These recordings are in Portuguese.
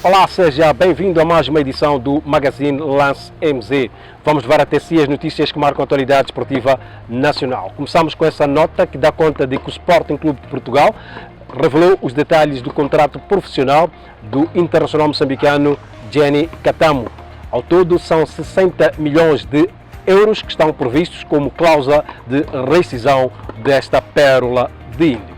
Olá, seja bem-vindo a mais uma edição do Magazine Lance MZ. Vamos levar até si as notícias que marcam a atualidade esportiva nacional. Começamos com essa nota que dá conta de que o Sporting Clube de Portugal revelou os detalhes do contrato profissional do internacional moçambicano Jenny Catamo. Ao todo, são 60 milhões de euros que estão previstos como cláusula de rescisão desta pérola de Índio.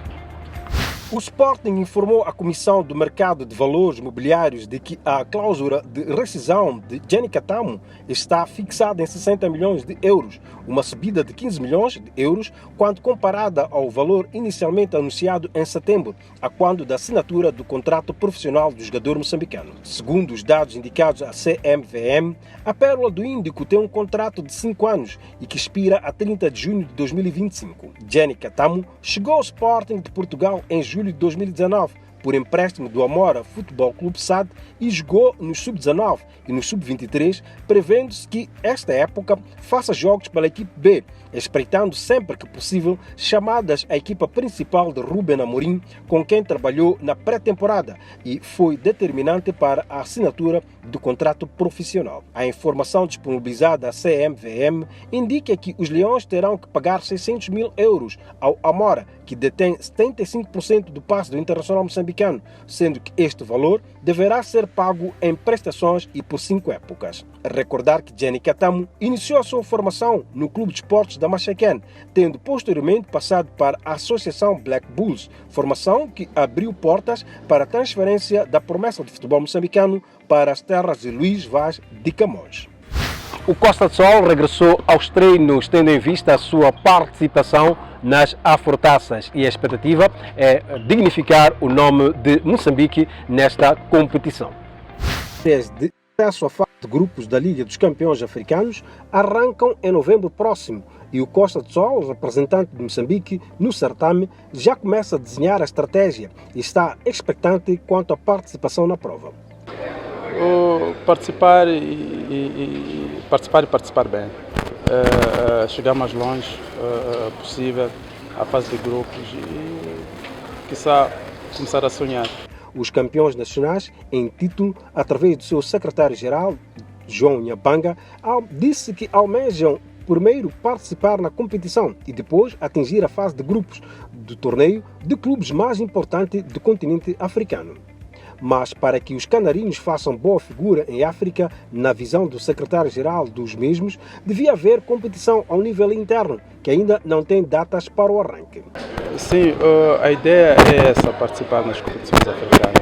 O Sporting informou a Comissão do Mercado de Valores Mobiliários de que a cláusula de rescisão de Jenny Catamo está fixada em 60 milhões de euros, uma subida de 15 milhões de euros quando comparada ao valor inicialmente anunciado em setembro, a quando da assinatura do contrato profissional do jogador moçambicano. Segundo os dados indicados à CMVM, a Pérola do Índico tem um contrato de 5 anos e que expira a 30 de junho de 2025. Jenny Catamo chegou ao Sporting de Portugal em julho de 2019 por empréstimo do Amora Futebol Clube SAD e jogou no Sub-19 e no Sub-23, prevendo-se que esta época faça jogos pela equipe B, espreitando sempre que possível chamadas à equipa principal de Ruben Amorim, com quem trabalhou na pré-temporada e foi determinante para a assinatura do contrato profissional. A informação disponibilizada à CMVM indica que os Leões terão que pagar 600 mil euros ao Amora, que detém 75% do passe do Internacional moçambicano, sendo que este valor deverá ser pago em prestações e por 5 épocas. Recordar que Jenny Catamo iniciou a sua formação no Clube de Esportes da Machaquen, tendo posteriormente passado para a Associação Black Bulls, formação que abriu portas para a transferência da promessa de futebol moçambicano para as terras de Luís Vaz de Camões. O Costa do Sol regressou aos treinos, tendo em vista a sua participação nas Afrotaças, e a expectativa é dignificar o nome de Moçambique nesta competição. Desde acesso à fase de grupos da Liga dos Campeões Africanos arrancam em novembro próximo e o Costa do Sol, representante de Moçambique no certame, já começa a desenhar a estratégia e está expectante quanto à participação na prova. Participar e participar bem. Chegar mais longe possível à fase de grupos e, quiçá, começar a sonhar. Os campeões nacionais, em título, através do seu secretário-geral, João Nhambanga, disse que almejam primeiro participar na competição e depois atingir a fase de grupos do torneio de clubes mais importante do continente africano. Mas para que os canarinhos façam boa figura em África, na visão do secretário-geral dos mesmos, devia haver competição ao nível interno, que ainda não tem datas para o arranque. Sim, a ideia é essa, participar nas competições africanas,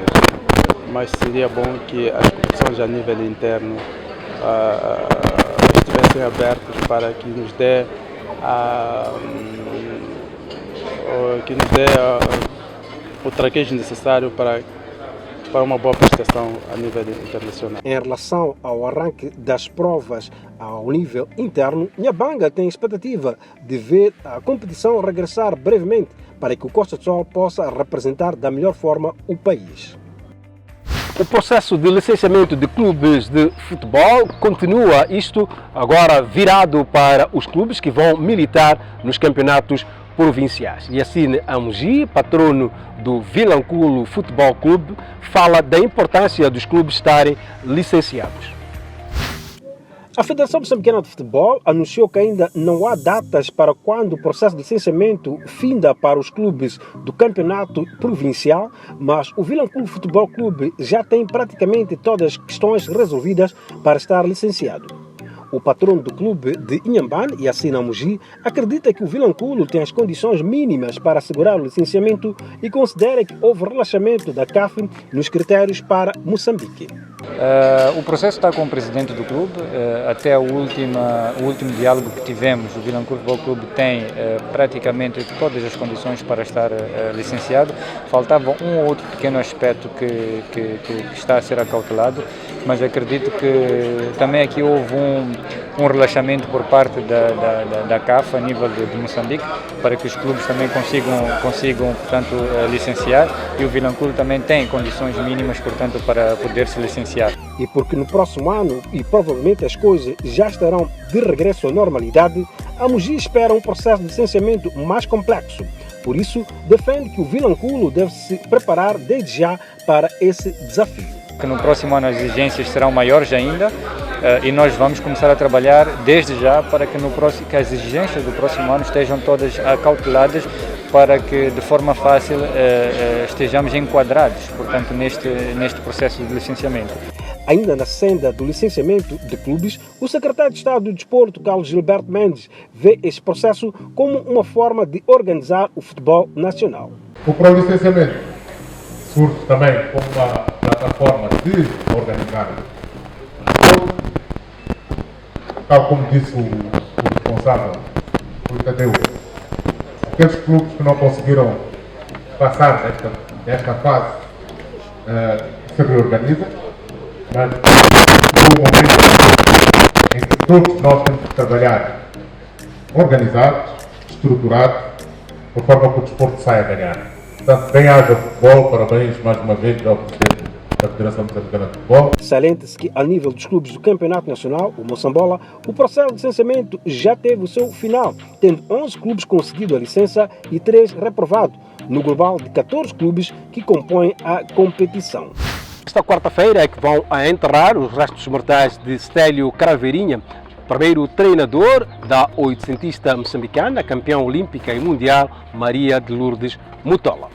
mas seria bom que as competições a nível interno estivessem abertas para que nos dê o traquejo necessário para uma boa prestação a nível internacional. Em relação ao arranque das provas ao nível interno, Nhambanga tem expectativa de ver a competição regressar brevemente para que o Costa do Sol possa representar da melhor forma o país. O processo de licenciamento de clubes de futebol continua, isto agora virado para os clubes que vão militar nos campeonatos provinciais. E assim, Amogi, patrono do Vilanculo Futebol Clube, fala da importância dos clubes estarem licenciados. A Federação Moçambicana de Futebol anunciou que ainda não há datas para quando o processo de licenciamento finda para os clubes do campeonato provincial, mas o Vilanculo Futebol Clube já tem praticamente todas as questões resolvidas para estar licenciado. O patrono do clube de Inhambane, Yassine Amogi, acredita que o Vilanculo tem as condições mínimas para assegurar o licenciamento e considera que houve relaxamento da CAF nos critérios para Moçambique. O processo está com o presidente do clube. Até o último diálogo que tivemos, o Vilanculo Futebol Clube tem praticamente todas as condições para estar licenciado. Faltava um ou outro pequeno aspecto que está a ser acautelado, mas acredito que também aqui houve um relaxamento por parte da CAF a nível de Moçambique, para que os clubes também consigam portanto, licenciar, e o Vilanculo também tem condições mínimas, portanto, para poder se licenciar. E porque no próximo ano, e provavelmente as coisas já estarão de regresso à normalidade, a Mogi espera um processo de licenciamento mais complexo. Por isso, defende que o Vilanculo deve se preparar desde já para esse desafio. que no próximo ano as exigências serão maiores ainda e nós vamos começar a trabalhar desde já para que, que as exigências do próximo ano estejam todas acauteladas para que de forma fácil estejamos enquadrados, portanto, neste processo de licenciamento. Ainda na senda do licenciamento de clubes, o secretário de Estado do Desporto, Carlos Gilberto Mendes, vê esse processo como uma forma de organizar o futebol nacional. O pró-licenciamento surge também como uma plataforma de organizar o futebol, tal como disse o responsável, o Tadeu. Aqueles clubes que não conseguiram passar desta fase se reorganizam, mas no momento em que todos nós temos que trabalhar organizados, estruturados, de forma que o desporto saia a ganhar. Portanto, bem-haja futebol, parabéns mais uma vez ao Presidente da Federação Moçambicana de Futebol. Salienta-se que, a nível dos clubes do Campeonato Nacional, o Moçambola, o processo de licenciamento já teve o seu final, tendo 11 clubes concedido a licença e 3 reprovados, no global de 14 clubes que compõem a competição. Esta quarta-feira é que vão enterrar os restos mortais de Stélio Craveirinha, primeiro treinador da oitocentista moçambicana, campeã olímpica e mundial, Maria de Lourdes Mutola.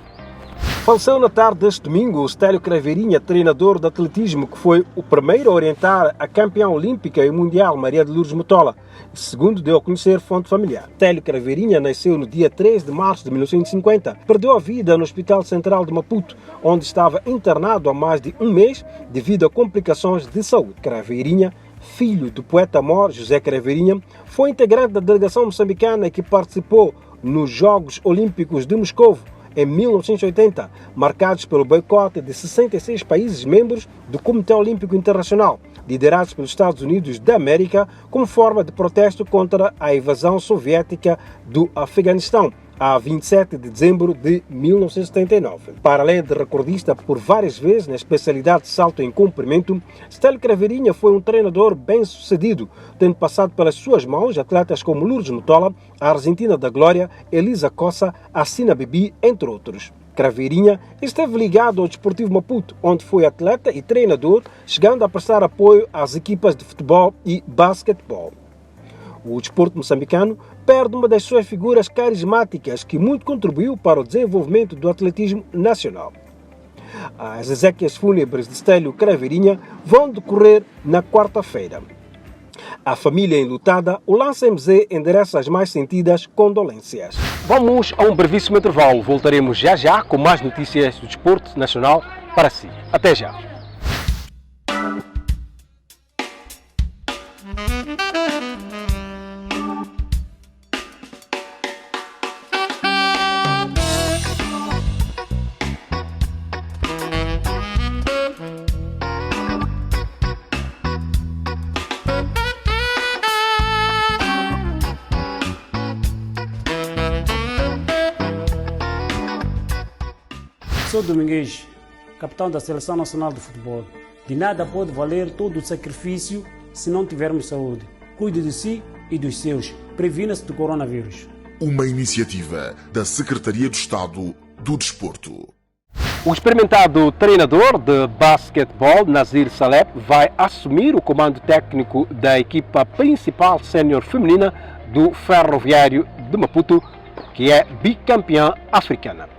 Faleceu na tarde deste domingo o Stélio Craveirinha, treinador de atletismo, que foi o primeiro a orientar a campeã olímpica e mundial Maria de Lourdes Mutola, segundo deu a conhecer fonte familiar. Stélio Craveirinha nasceu no dia 3 de março de 1950. Perdeu a vida no Hospital Central de Maputo, onde estava internado há mais de um mês devido a complicações de saúde. Craveirinha, filho do poeta-mor José Craveirinha, foi integrante da delegação moçambicana que participou nos Jogos Olímpicos de Moscovo em 1980, marcados pelo boicote de 66 países membros do Comitê Olímpico Internacional, liderados pelos Estados Unidos da América, como forma de protesto contra a invasão soviética do Afeganistão, a 27 de dezembro de 1979. Para além de recordista por várias vezes na especialidade de salto em comprimento, Stélio Craveirinha foi um treinador bem-sucedido, tendo passado pelas suas mãos atletas como Lourdes Mutola, a Argentina da Glória, Elisa Cossa, a Sina Bibi, entre outros. Craveirinha esteve ligado ao Desportivo Maputo, onde foi atleta e treinador, chegando a prestar apoio às equipas de futebol e basquetebol. O desporto moçambicano perde uma das suas figuras carismáticas que muito contribuiu para o desenvolvimento do atletismo nacional. As exéquias fúnebres de Stélio Craveirinha vão decorrer na quarta-feira. A família enlutada, o Lance MZ endereça as mais sentidas condolências. Vamos a um brevíssimo intervalo. Voltaremos já com mais notícias do desporto nacional para si. Até já! Sou Domingues, capitão da Seleção Nacional de Futebol. De nada pode valer todo o sacrifício se não tivermos saúde. Cuide de si e dos seus. Previna-se do coronavírus. Uma iniciativa da Secretaria de Estado do Desporto. O experimentado treinador de basquetebol, Nazir Saleh, vai assumir o comando técnico da equipa principal sénior feminina do Ferroviário de Maputo, que é bicampeã africana.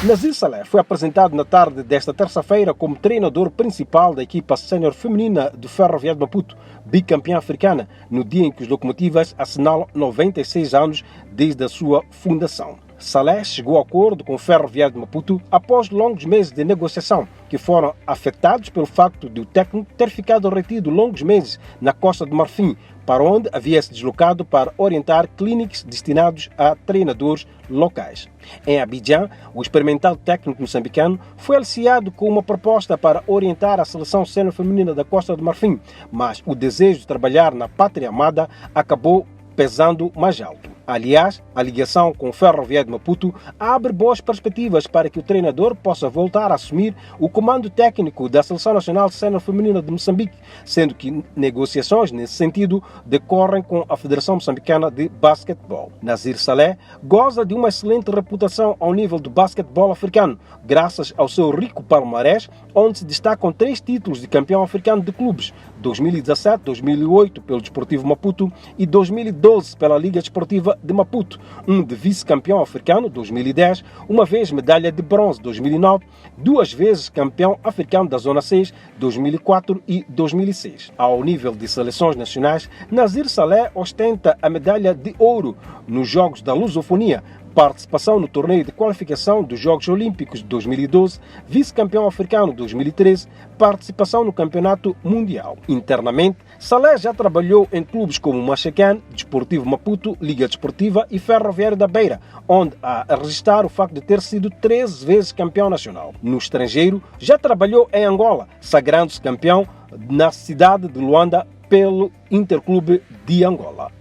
Nazir Saleh foi apresentado na tarde desta terça-feira como treinador principal da equipa sénior feminina do Ferroviário de Maputo, bicampeã africana, no dia em que os Locomotivas assinalam 96 anos desde a sua fundação. Saleh chegou a acordo com o Ferroviário de Maputo após longos meses de negociação, que foram afetados pelo facto de o técnico ter ficado retido longos meses na Costa do Marfim, para onde havia se deslocado para orientar clínicas destinados a treinadores locais. Em Abidjan, o experimentado técnico moçambicano foi aliciado com uma proposta para orientar a seleção sénior feminina da Costa do Marfim, mas o desejo de trabalhar na pátria amada acabou pesando mais alto. Aliás, a ligação com o Ferroviário de Maputo abre boas perspectivas para que o treinador possa voltar a assumir o comando técnico da Seleção Nacional Sénior Feminina de Moçambique, sendo que negociações nesse sentido decorrem com a Federação Moçambicana de Basquetebol. Nazir Saleh goza de uma excelente reputação ao nível do basquetebol africano, graças ao seu rico palmarés, onde se destacam 3 títulos de campeão africano de clubes, 2017, 2008 pelo Desportivo Maputo e 2012 pela Liga Desportiva de Maputo, um de vice-campeão africano, 2010, uma vez medalha de bronze, 2009, 2 vezes campeão africano da Zona 6, 2004 e 2006. Ao nível de seleções nacionais, Nazir Saleh ostenta a medalha de ouro nos Jogos da Lusofonia, participação no torneio de qualificação dos Jogos Olímpicos de 2012, vice-campeão africano de 2013, participação no Campeonato Mundial. Internamente, Saleh já trabalhou em clubes como Machacan, Desportivo Maputo, Liga Desportiva e Ferroviário da Beira, onde a registrar o facto de ter sido 13 vezes campeão nacional. No estrangeiro, já trabalhou em Angola, sagrando-se campeão na cidade de Luanda pelo Interclube de Angola.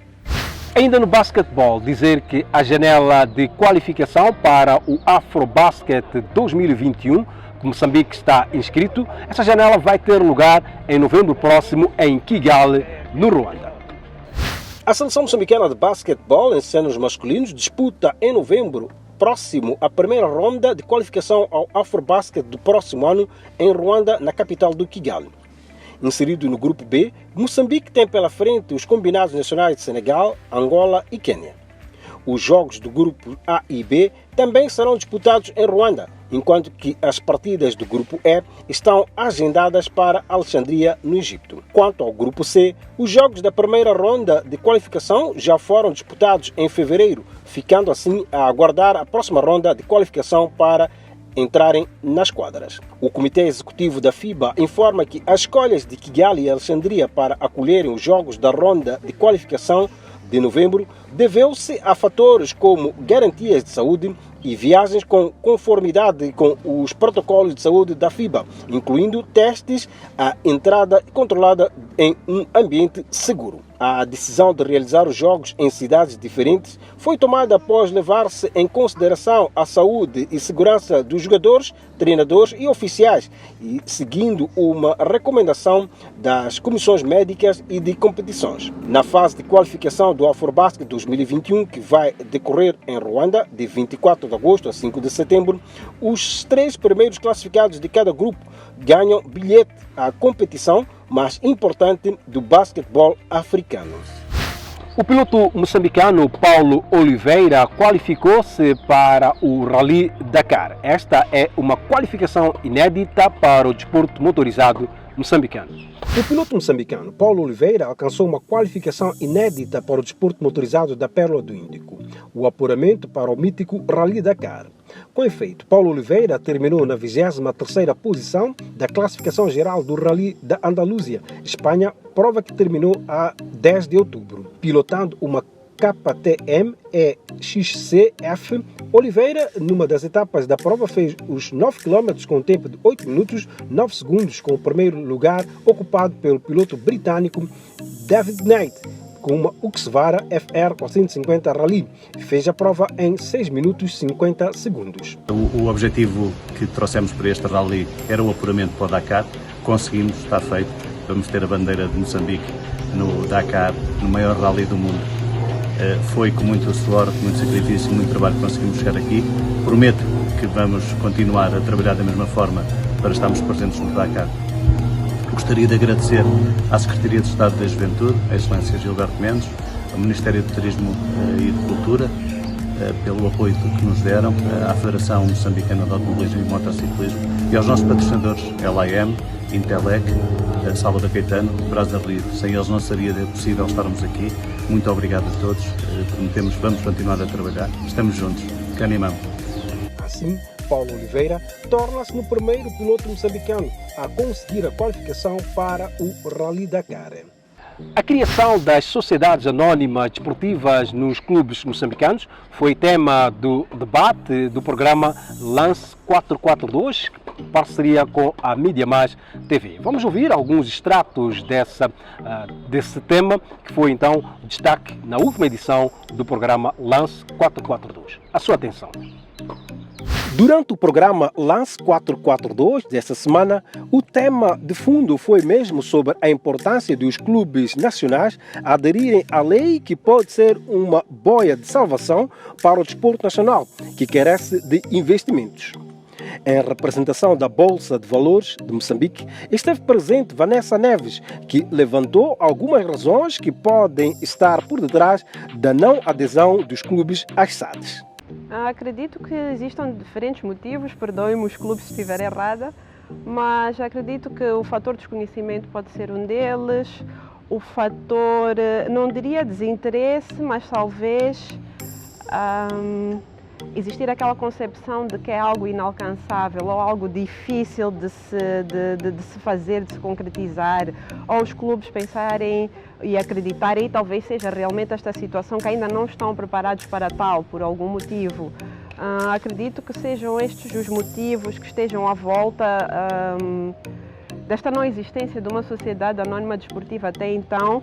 Ainda no basquetebol, dizer que a janela de qualificação para o Afrobasket 2021, que Moçambique está inscrito, essa janela vai ter lugar em novembro próximo em Kigali, no Ruanda. A seleção moçambicana de basquetebol em séniores masculinos disputa em novembro próximo a primeira ronda de qualificação ao Afrobasket do próximo ano em Ruanda, na capital do Kigali. Inserido no grupo B, Moçambique tem pela frente os combinados nacionais de Senegal, Angola e Quênia. Os jogos do grupo A e B também serão disputados em Ruanda, enquanto que as partidas do grupo E estão agendadas para Alexandria, no Egito. Quanto ao grupo C, os jogos da primeira ronda de qualificação já foram disputados em fevereiro, ficando assim a aguardar a próxima ronda de qualificação para entrarem nas quadras. O Comitê Executivo da FIBA informa que as escolhas de Kigali e Alexandria para acolherem os jogos da ronda de qualificação de novembro deveu-se a fatores como garantias de saúde e viagens com conformidade com os protocolos de saúde da FIBA, incluindo testes à entrada controlada em um ambiente seguro. A decisão de realizar os jogos em cidades diferentes foi tomada após levar-se em consideração a saúde e segurança dos jogadores, treinadores e oficiais, e seguindo uma recomendação das comissões médicas e de competições. Na fase de qualificação do Afrobasket 2021, que vai decorrer em Ruanda, de 24 de agosto a 5 de setembro, os 3 primeiros classificados de cada grupo ganham bilhete à competição mais importante do basquetebol africano. O piloto moçambicano Paulo Oliveira qualificou-se para o Rally Dakar. Esta é uma qualificação inédita para o desporto motorizado moçambicano. O piloto moçambicano Paulo Oliveira alcançou uma qualificação inédita para o desporto motorizado da Pérola do Índico, o apuramento para o mítico Rally Dakar. Com efeito, Paulo Oliveira terminou na 23ª posição da classificação geral do Rally da Andaluzia, Espanha, prova que terminou a 10 de outubro. Pilotando uma KTM XCF, Oliveira, numa das etapas da prova, fez os 9 km com um tempo de 8 minutos 9 segundos, com o primeiro lugar ocupado pelo piloto britânico David Knight, com uma Husqvarna FR 450 Rally. Fez a prova em 6 minutos 50 segundos. O objetivo que trouxemos para este Rally era o apuramento para o Dakar. Conseguimos, está feito. Vamos ter a bandeira de Moçambique no Dakar, no maior Rally do mundo. Foi com muito suor, com muito sacrifício, muito trabalho que conseguimos chegar aqui. Prometo que vamos continuar a trabalhar da mesma forma para estarmos presentes no Dakar. Gostaria de agradecer à Secretaria de Estado da Juventude, à Excelência Gilberto Mendes, ao Ministério do Turismo e de Cultura, pelo apoio que nos deram, à Federação Moçambicana de Automobilismo e Motociclismo e aos nossos patrocinadores LAM, Intelec, Salvador Caetano, Brazzaville. Sem eles não seria possível estarmos aqui. Muito obrigado a todos. Prometemos, vamos continuar a trabalhar. Estamos juntos. Que animamos. Assim, Paulo Oliveira torna-se no primeiro piloto moçambicano a conseguir a qualificação para o Rally Dakar. A criação das sociedades anónimas desportivas nos clubes moçambicanos foi tema do debate do programa Lance 442, parceria com a Mídia Mais TV. Vamos ouvir alguns extratos desse tema, que foi então destaque na última edição do programa Lance 442. A sua atenção. Durante o programa Lance 442 dessa semana, o tema de fundo foi mesmo sobre a importância dos clubes nacionais aderirem à lei que pode ser uma boia de salvação para o desporto nacional, que carece de investimentos. Em representação da Bolsa de Valores de Moçambique, esteve presente Vanessa Neves, que levantou algumas razões que podem estar por detrás da não adesão dos clubes às SADs. Acredito que existam diferentes motivos, perdoem-me os clubes se estiver errada, mas acredito que o fator desconhecimento pode ser um deles, o fator, não diria desinteresse, mas talvez existir aquela concepção de que é algo inalcançável ou algo difícil de se fazer, de se concretizar, ou os clubes pensarem e acreditarem, e talvez seja realmente esta situação que ainda não estão preparados para tal, por algum motivo. Acredito que sejam estes os motivos que estejam à volta desta não existência de uma sociedade anónima desportiva até então.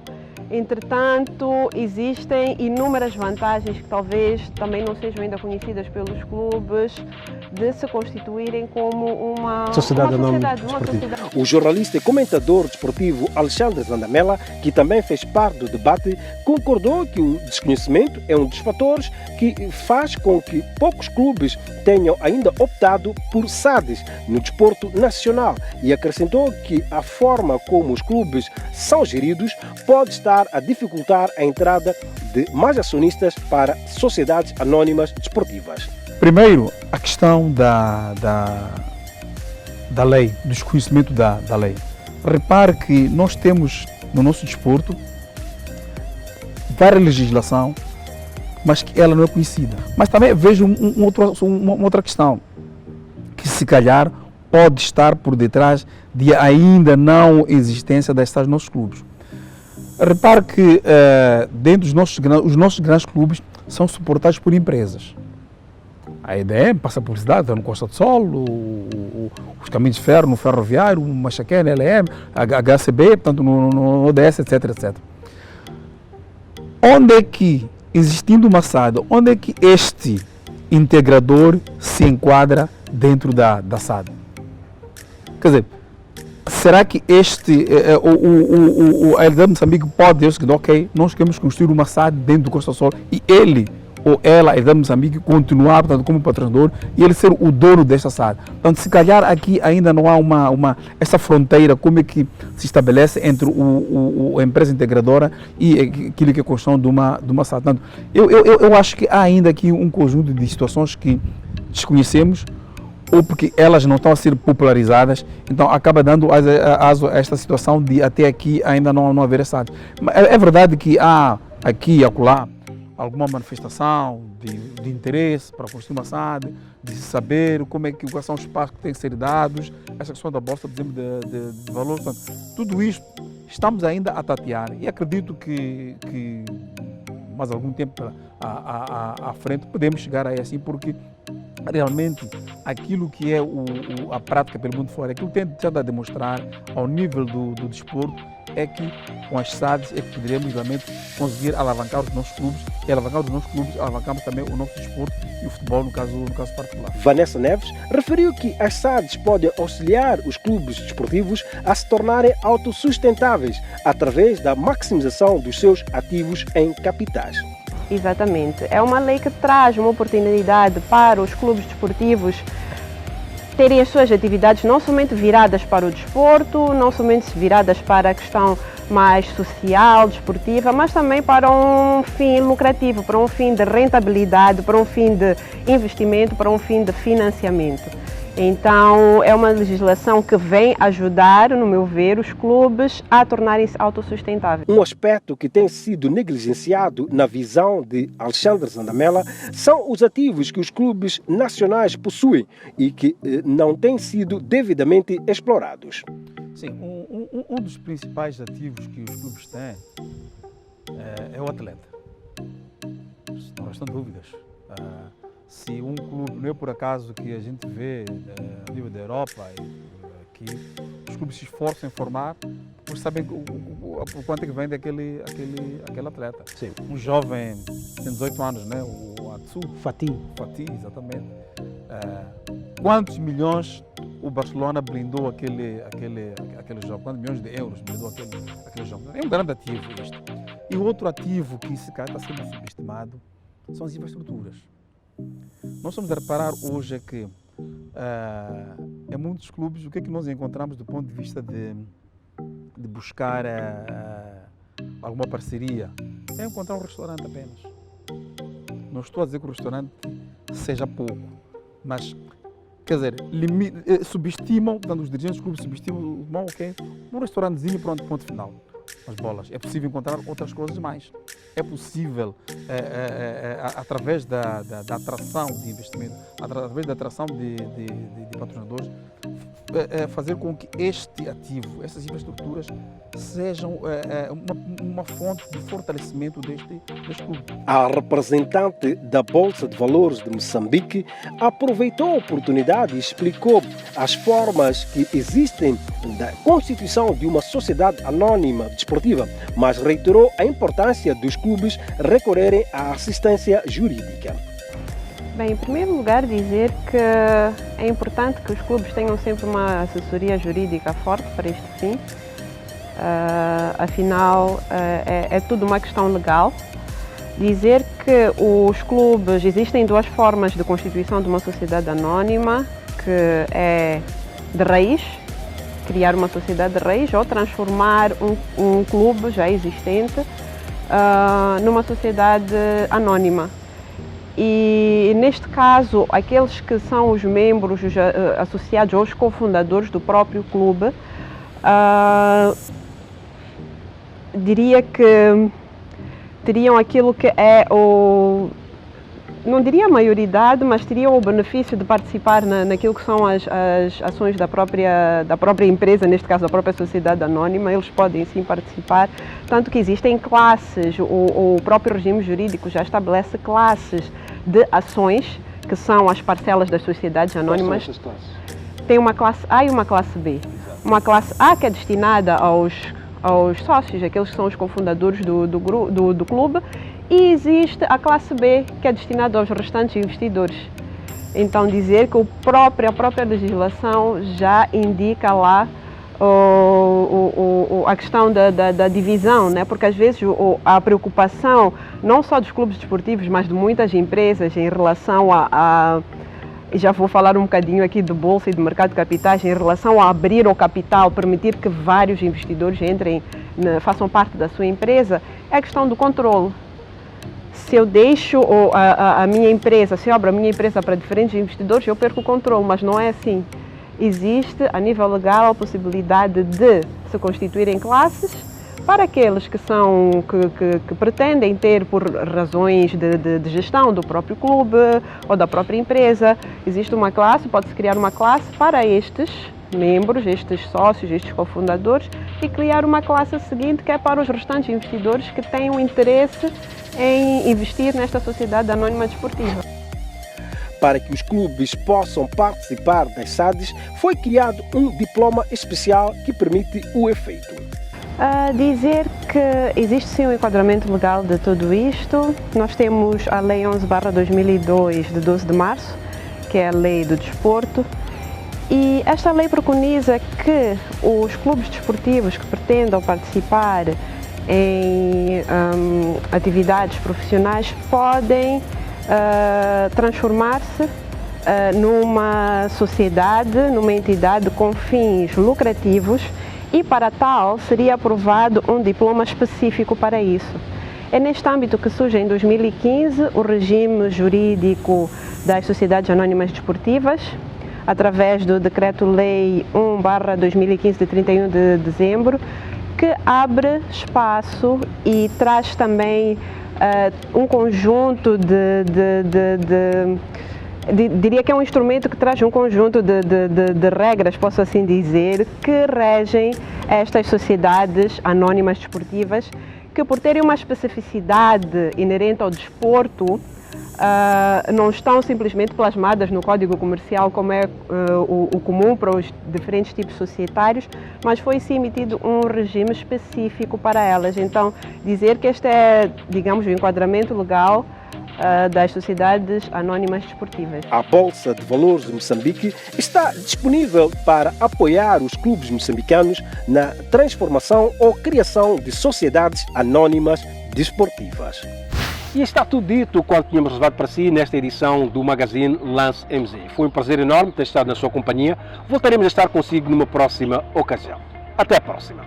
Entretanto, existem inúmeras vantagens que talvez também não sejam ainda conhecidas pelos clubes de se constituírem como uma sociedade. O jornalista e comentador desportivo Alexandre Zandamela, que também fez parte do debate, concordou que o desconhecimento é um dos fatores que faz com que poucos clubes tenham ainda optado por SADs no desporto nacional e acrescentou que a forma como os clubes são geridos pode estar a dificultar a entrada de mais acionistas para sociedades anónimas desportivas. Primeiro, a questão da lei, do desconhecimento da lei. Repare que nós temos no nosso desporto várias legislação, mas que ela não é conhecida. Mas também vejo uma outra questão, que se calhar pode estar por detrás de ainda não existência destas nossos clubes. Repare que dentro os nossos grandes clubes são suportados por empresas. A EDM passa publicidade no Costa do Sol, os caminhos de ferro no Ferroviário, o Machaquén, LM, a HCB, portanto, no ODS, etc, etc. Onde é que, existindo uma SAD, onde é que este integrador se enquadra dentro da SAD? Quer dizer, será que a LDM de Moçambique pode dizer que, ok, nós queremos construir uma SAD dentro do Costa do Sol e ele ou ela, a LDM de Moçambique, continuar, portanto, como patrocinador e ele ser o dono desta SAD? Portanto, se calhar aqui ainda não há essa fronteira, como é que se estabelece entre a empresa integradora e aquilo que é a construção de uma SAD. Portanto, eu acho que há ainda aqui um conjunto de situações que desconhecemos, ou porque elas não estão a ser popularizadas, então acaba dando aso a esta situação de até aqui ainda não haver SAD. É verdade que há aqui e acolá alguma manifestação de interesse para construir uma SAD, de saber quais são os passos que têm que ser dados, essa questão da Bolsa de Valores, portanto, tudo isto estamos ainda a tatear e acredito que mais algum tempo à frente podemos chegar aí assim, porque realmente aquilo que é a prática pelo mundo fora, aquilo que tem tentado a demonstrar ao nível do desporto é que com as SADs é que poderemos realmente conseguir alavancar os nossos clubes e alavancar os nossos clubes, alavancamos também o nosso desporto e o futebol no caso particular. Vanessa Neves referiu que as SADs podem auxiliar os clubes desportivos a se tornarem autossustentáveis através da maximização dos seus ativos em capitais. Exatamente. É uma lei que traz uma oportunidade para os clubes desportivos terem as suas atividades não somente viradas para o desporto, não somente viradas para a questão mais social, desportiva, mas também para um fim lucrativo, para um fim de rentabilidade, para um fim de investimento, para um fim de financiamento. Então, é uma legislação que vem ajudar, no meu ver, os clubes a tornarem-se autossustentáveis. Um aspecto que tem sido negligenciado na visão de Alexandre Zandamela são os ativos que os clubes nacionais possuem e que não têm sido devidamente explorados. Sim, um dos principais ativos que os clubes têm é o atleta. Não restam dúvidas. Se um clube, não é por acaso que a gente vê a nível da Europa que os clubes se esforçam em formar, porque sabem por quanto é que vende aquele atleta. Sim. Um jovem tem 18 anos, né? O Atsu Fati, exatamente. Quantos milhões o Barcelona blindou aquele jogo? Quantos milhões de euros blindou aquele jogo? É um grande ativo isto. E o outro ativo que se calhar está sendo subestimado são as infraestruturas. Nós vamos a reparar hoje que em muitos clubes o que é que nós encontramos do ponto de vista de buscar alguma parceria? É encontrar um restaurante apenas. Não estou a dizer que o restaurante seja pouco, mas quer dizer, subestimam, portanto, os dirigentes dos clubes subestimam, ok, um restaurantezinho, pronto, ponto final. As bolas. É possível encontrar outras coisas mais. É possível, através da atração de investimento, através da atração de patrocinadores, fazer com que este ativo, essas infraestruturas, sejam uma fonte de fortalecimento deste clube. A representante da Bolsa de Valores de Moçambique aproveitou a oportunidade e explicou as formas que existem da constituição de uma sociedade anônima desportiva, mas reiterou a importância dos clubes recorrerem à assistência jurídica. Bem, em primeiro lugar, dizer que é importante que os clubes tenham sempre uma assessoria jurídica forte para este fim. Afinal, é tudo uma questão legal. Dizer que os clubes, existem duas formas de constituição de uma sociedade anónima, que é de raiz, criar uma sociedade de raiz, ou transformar um clube já existente numa sociedade anónima. E neste caso, aqueles que são os membros associados aos cofundadores do próprio clube, diria que teriam aquilo que é não diria a maioridade, mas teriam o benefício de participar naquilo que são as ações da própria empresa, neste caso da própria sociedade anónima. Eles podem sim participar, tanto que existem classes, o próprio regime jurídico já estabelece classes de ações, que são as parcelas das sociedades anónimas. Quais são essas classes? Tem uma classe A e uma classe B. Uma classe A que é destinada aos sócios, aqueles que são os cofundadores do clube, e existe a classe B, que é destinada aos restantes investidores. Então, dizer que a própria legislação já indica lá a questão da divisão, né? Porque às vezes a preocupação, não só dos clubes desportivos, mas de muitas empresas em relação já vou falar um bocadinho aqui de bolsa e de mercado de capitais, em relação a abrir o capital, permitir que vários investidores entrem, façam parte da sua empresa, é a questão do controle. Se eu deixo a minha empresa, se eu abro a minha empresa para diferentes investidores, eu perco o controle, mas não é assim. Existe, a nível legal, a possibilidade de se constituírem classes para aqueles que pretendem ter, por razões de gestão do próprio clube ou da própria empresa, existe uma classe, pode-se criar uma classe para estes membros, estes sócios, estes cofundadores, e criar uma classe seguinte que é para os restantes investidores que têm um interesse em investir nesta sociedade anónima desportiva. Para que os clubes possam participar das SADs, foi criado um diploma especial que permite o efeito. Dizer que existe sim um enquadramento legal de tudo isto. Nós temos a Lei 11/2002, de 12 de março, que é a Lei do Desporto, e esta lei preconiza que os clubes desportivos que pretendam participar em atividades profissionais podem transformar-se numa sociedade, numa entidade com fins lucrativos, e para tal seria aprovado um diploma específico para isso. É neste âmbito que surge em 2015 o regime jurídico das sociedades anónimas desportivas, através do Decreto-Lei 1/2015 de 31 de dezembro, que abre espaço e traz também um conjunto diria que é um instrumento que traz um conjunto de regras, posso assim dizer, que regem estas sociedades anónimas desportivas, que por terem uma especificidade inerente ao desporto, não estão simplesmente plasmadas no Código Comercial, como é o comum para os diferentes tipos societários, mas foi sim emitido um regime específico para elas. Então, dizer que este é, digamos, o enquadramento legal das sociedades anónimas desportivas. A Bolsa de Valores de Moçambique está disponível para apoiar os clubes moçambicanos na transformação ou criação de sociedades anónimas desportivas. E está tudo dito quanto tínhamos reservado para si nesta edição do Magazine Lance MZ. Foi um prazer enorme ter estado na sua companhia. Voltaremos a estar consigo numa próxima ocasião. Até a próxima.